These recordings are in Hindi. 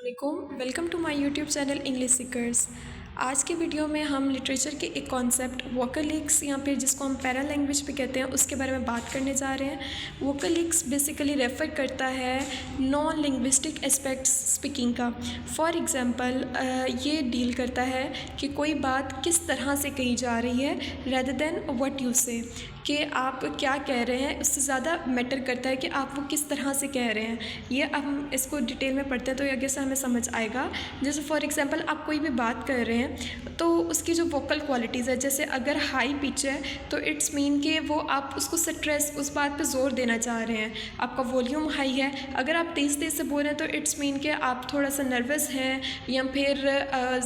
वालेकुम, welcome to my YouTube channel English seekers. आज के वीडियो में हम लिटरेचर के एक कॉन्सेप्ट वोकलिक्स या फिर जिसको हम पैरा लैंग्वेज भी कहते हैं उसके बारे में बात करने जा रहे हैं। वोकलिक्स बेसिकली रेफ़र करता है नॉन लिंग्विस्टिक एस्पेक्ट्स स्पीकिंग का। फॉर एग्ज़ाम्पल ये डील करता है कि कोई बात किस तरह से कही जा रही है रेदर देन व्हाट यू से, कि आप क्या कह रहे हैं उससे ज़्यादा मैटर करता है कि आप वो किस तरह से कह रहे हैं। ये अब हम इसको डिटेल में पढ़ते हैं तो आगे से हमें समझ आएगा। जैसे फॉर एग्ज़ाम्पल आप कोई भी बात कर रहे हैं तो उसकी जो वोकल क्वालिटीज़ है, जैसे अगर हाई पिच है तो इट्स मीन कि वो आप उसको स्ट्रेस उस बात पे ज़ोर देना चाह रहे हैं, आपका वॉल्यूम हाई है। अगर आप तेज़ तेज़ से बोल रहे हैं तो इट्स मीन कि आप थोड़ा सा नर्वस हैं या फिर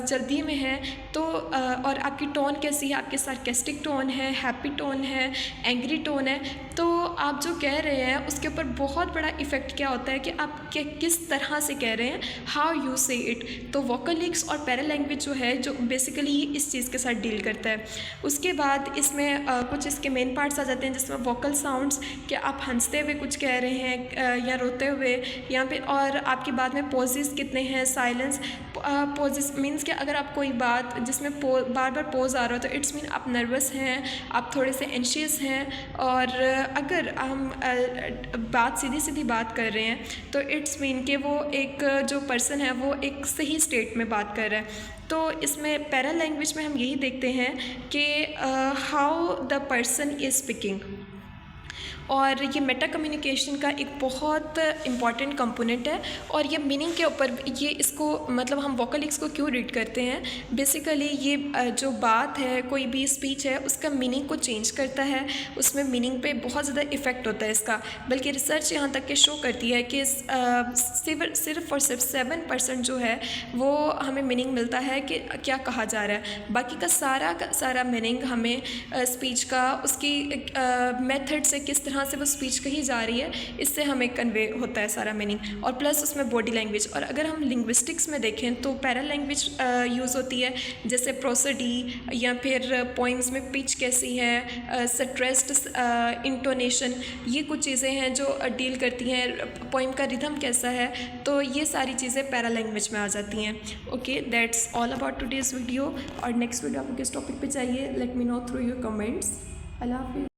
जल्दी में हैं। तो और आपकी टोन कैसी है, आपके सार्केस्टिक टोन है, हैप्पी टोन है, एंग्री टोन है, तो आप जो कह रहे हैं उसके ऊपर बहुत बड़ा इफ़ेक्ट क्या होता है कि आप किस तरह से कह रहे हैं, हाउ यू से इट। तो वोकलिक्स और पैरा लैंग्वेज जो है जो बेसिकली इस चीज़ के साथ डील करता है। उसके बाद इसमें कुछ इसके मेन पार्ट्स आ जाते हैं जिसमें वोकल साउंड्स, कि आप हंसते हुए कुछ कह रहे हैं या रोते हुए, या फिर और आपकी बात में पॉजेस कितने हैं, साइलेंस पॉजेस मीन्स कि अगर आप कोई बात जिसमें बार बार पॉज आ रहा हो तो इट्स मीन आप नर्वस हैं, आप थोड़े से एंशियस हैं। और अगर हम बात सीधी सीधी बात कर रहे हैं तो इट्स मीन कि वो एक जो पर्सन है वो एक सही स्टेट में बात कर रहा है। तो इसमें पैरा लैंग्वेज में हम यही देखते हैं कि how the person is speaking, और ये मेटा कम्युनिकेशन का एक बहुत इम्पॉर्टेंट कंपोनेंट है। और ये मीनिंग के ऊपर ये इसको मतलब हम वोकलिक्स को क्यों रीड करते हैं, बेसिकली ये जो बात है कोई भी स्पीच है उसका मीनिंग को चेंज करता है, उसमें मीनिंग पे बहुत ज़्यादा इफ़ेक्ट होता है इसका। बल्कि रिसर्च यहाँ तक के शो करती है कि सिर्फ और सिर्फ 7% जो है वो हमें मीनिंग मिलता है कि क्या कहा जा रहा है। बाकी का सारा मीनिंग हमें स्पीच का उसकी मेथड से किस तरह से वो स्पीच कही जा रही है इससे हमें कन्वे होता है सारा मीनिंग, और प्लस उसमें बॉडी लैंग्वेज। और अगर हम लिंग्विस्टिक्स में देखें तो पैरा लैंग्वेज यूज़ होती है, जैसे प्रोसोडी या फिर पोइम्स में पिच कैसी है, स्ट्रेस्ड इंटोनेशन, ये कुछ चीज़ें हैं जो डील करती हैं, पोइम का रिदम कैसा है, तो ये सारी चीज़ें पैरा लैंग्वेज में आ जाती हैं। Okay, that's all about today's video. और नेक्स्ट वीडियो आपको किस टॉपिक पे चाहिए, let me know through your comments. Allah हाफिज़।